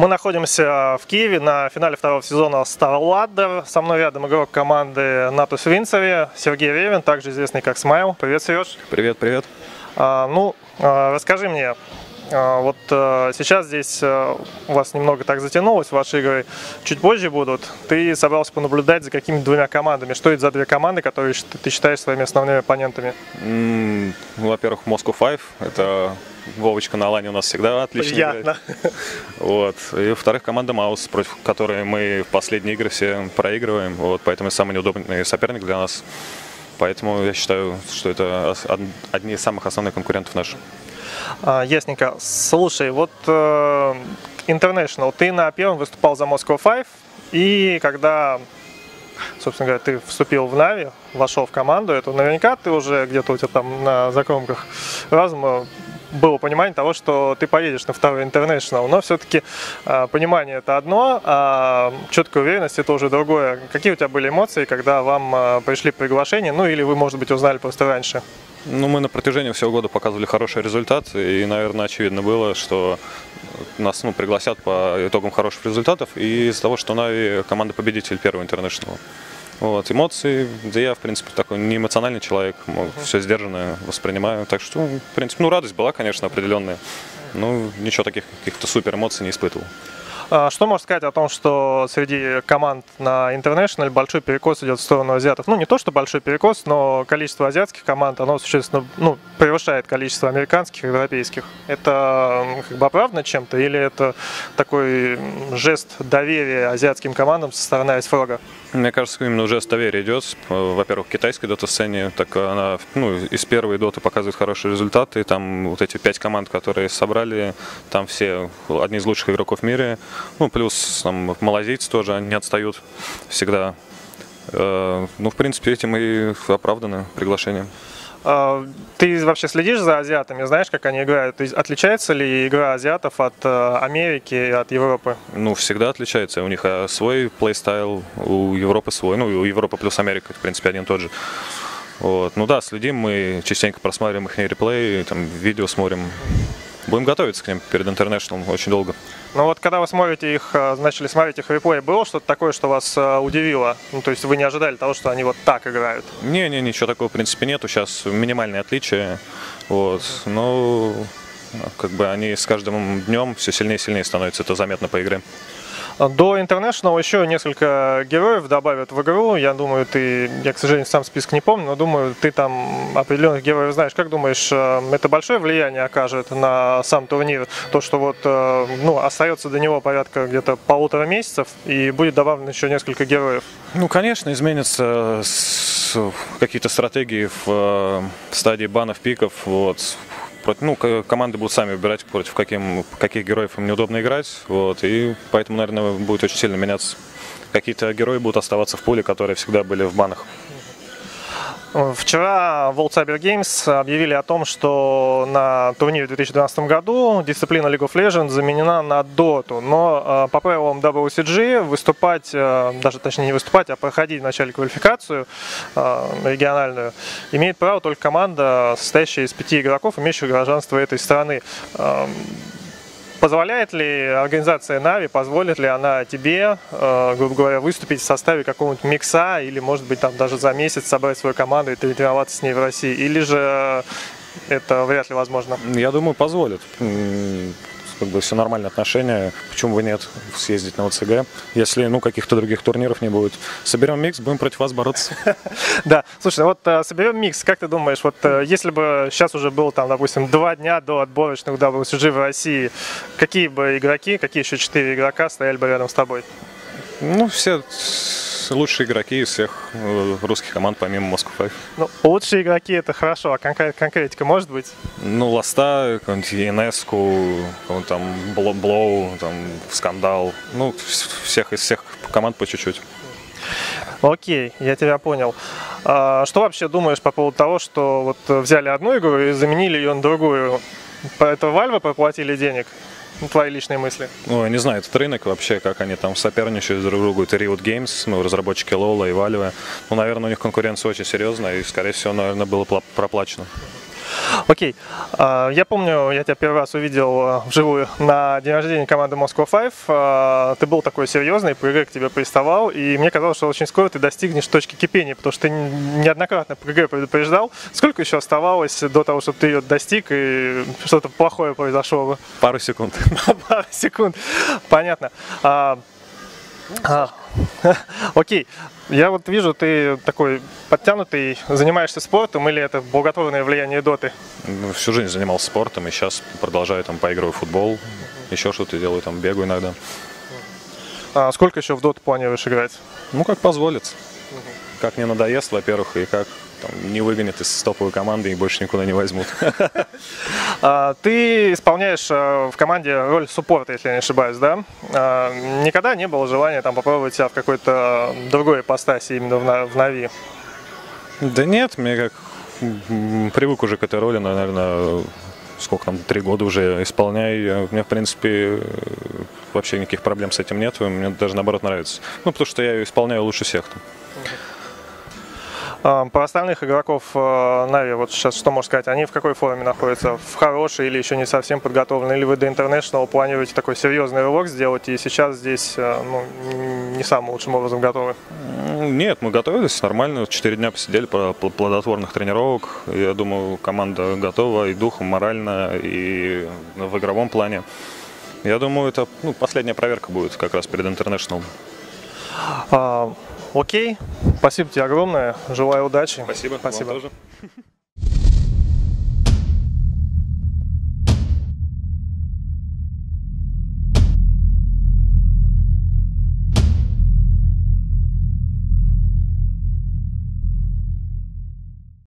Мы находимся в Киеве на финале второго сезона Star Ladder. Со мной рядом игрок команды Натус Винцеви, Сергей Ревин, также известный как Смайл. Привет, Сереж. Привет, привет. Расскажи мне, вот сейчас здесь у вас немного так затянулось, ваши игры чуть позже будут. Ты собрался понаблюдать за какими-то двумя командами. Что это за две команды, которые ты считаешь своими основными оппонентами? Во-первых, Moscow 5. Это Вовочка на лане у нас всегда отлично играет. Вот. И во-вторых, команда Маус, против которой мы в последние игры все проигрываем. Вот. Поэтому это самый неудобный соперник для нас. Поэтому я считаю, что это одни из самых основных конкурентов наших. Ясненько. Слушай, вот International, ты на первом выступал за Moscow 5, и когда, собственно говоря, ты вступил в Нави, вошел в команду, это наверняка ты уже где-то у тебя там на закромках разума было понимание того, что ты поедешь на второй International, но все-таки понимание это одно, а четкая уверенность это уже другое. Какие у тебя были эмоции, когда вам пришли приглашения, ну или вы, может быть, узнали просто раньше? Мы на протяжении всего года показывали хороший результат, и, наверное, очевидно было, что нас пригласят по итогам хороших результатов, и из-за того, что Нави команда победитель первого International. Вот, эмоции, да я, в принципе, такой не эмоциональный человек, все сдержанно воспринимаю, так что, в принципе, радость была, конечно, определенная, но ничего таких каких-то супер эмоций не испытывал. Что можешь сказать о том, что среди команд на International большой перекос идет в сторону азиатов? Ну, не то, что большой перекос, но количество азиатских команд, оно существенно превышает количество американских и европейских. Это как бы оправдано чем-то или это такой жест доверия азиатским командам со стороны Айсфрога? Мне кажется, именно жест доверия идет. Во-первых, в китайской дота-сцене, так она из первой доты показывает хорошие результаты. Там вот эти 5 команд, которые собрали, там все одни из лучших игроков в мире. Плюс там малазийцы тоже не отстают всегда. В принципе, этим и оправдано приглашение. Ты вообще следишь за азиатами? Знаешь, как они играют? Отличается ли игра азиатов от Америки и от Европы? Всегда отличается. У них свой плейстайл, у Европы свой. У Европы плюс Америка, в принципе, один и тот же. Вот. Следим, мы частенько просматриваем их реплей, там, видео смотрим. Будем готовиться к ним перед International очень долго. Когда вы начали смотреть их реплей, было что-то такое, что вас удивило? То есть вы не ожидали того, что они вот так играют? Ничего такого в принципе нету. Сейчас минимальные отличия. Вот. Они с каждым днем все сильнее и сильнее становятся. Это заметно по игре. До International еще несколько героев добавят в игру. Я думаю, я, к сожалению, сам список не помню, но думаю, ты там определенных героев знаешь. Как думаешь, это большое влияние окажет на сам турнир? То, что остается до него порядка где-то 1,5 месяцев и будет добавлено еще несколько героев? Конечно, изменятся какие-то стратегии в стадии банов, пиков. Вот. Команды будут сами выбирать, против каких героев им неудобно играть. Вот, и поэтому, наверное, будет очень сильно меняться. Какие-то герои будут оставаться в пуле, которые всегда были в банах. Вчера World Cyber Games объявили о том, что на турнире в 2012 году дисциплина League of Legends заменена на Dota. Но по правилам WCG выступать, даже точнее не выступать, а проходить вначале квалификацию региональную, имеет право только команда, состоящая из 5 игроков, имеющих гражданство этой страны. Позволяет ли организация Нави, позволит ли она тебе, грубо говоря, выступить в составе какого-нибудь микса или, может быть, там даже за месяц собрать свою команду и тренироваться с ней в России? Или же это вряд ли возможно? Я думаю, позволит. Все нормальные отношения, почему бы нет съездить на ОЦГ, если каких-то других турниров не будет. Соберем микс, будем против вас бороться. Да, слушай, соберем микс, как ты думаешь, если бы сейчас уже было там, допустим, 2 дня до отборочных WCG в России, какие бы игроки, какие еще 4 игрока стояли бы рядом с тобой? Все лучшие игроки из всех русских команд, помимо Moscow 5. Лучшие игроки это хорошо, а конкретика может быть? Ласта, какую-нибудь Енеску, там Блоу, там Скандал. Всех из всех команд по чуть-чуть. Окей, я тебя понял. Что вообще думаешь по поводу того, что взяли одну игру и заменили ее на другую? По это Valve проплатили денег? Твои личные мысли? Не знаю, этот рынок вообще, как они там соперничают друг другу. Это Riot Games, разработчики Лола и Valve. Наверное, у них конкуренция очень серьезная и, скорее всего, наверное, было проплачено. Окей. Я помню, я тебя первый раз увидел вживую на день рождения команды Moscow Five. Ты был такой серьезный, ПГ к тебе приставал, и мне казалось, что очень скоро ты достигнешь точки кипения, потому что ты неоднократно ПГ предупреждал. Сколько еще оставалось до того, чтобы ты ее достиг, и что-то плохое произошло бы? Пару секунд. Пару секунд. Понятно. Окей. Я вот вижу, ты такой подтянутый, занимаешься спортом, или это благотворное влияние доты? Всю жизнь занимался спортом, и сейчас продолжаю там поигрываю в футбол, еще что-то делаю, там бегаю иногда. Сколько еще в доту планируешь играть? Ну, как позволит. Как не надоест, во-первых, и как там, не выгонят из топовой команды и больше никуда не возьмут. Ты исполняешь в команде роль суппорта, если я не ошибаюсь, да? Никогда не было желания там попробовать себя в какой-то другой ипостаси именно в Нави? Да нет, мне как привык уже к этой роли, наверное, сколько там, 3 года уже исполняю. У меня, в принципе, вообще никаких проблем с этим нет. Мне даже наоборот нравится. Ну, потому что я ее исполняю лучше всех. Про остальных игроков Нави, вот сейчас что можно сказать? Они в какой форме находятся? В хорошей или еще не совсем подготовлены? Или вы до International планируете такой серьезный рывок сделать и сейчас здесь не самым лучшим образом готовы? Нет, мы готовились нормально. 4 дня посидели по плодотворных тренировок. Я думаю, команда готова и духом, морально, и в игровом плане. Я думаю, это последняя проверка будет как раз перед International. Окей, спасибо тебе огромное, желаю удачи. Спасибо. Спасибо. Вам тоже.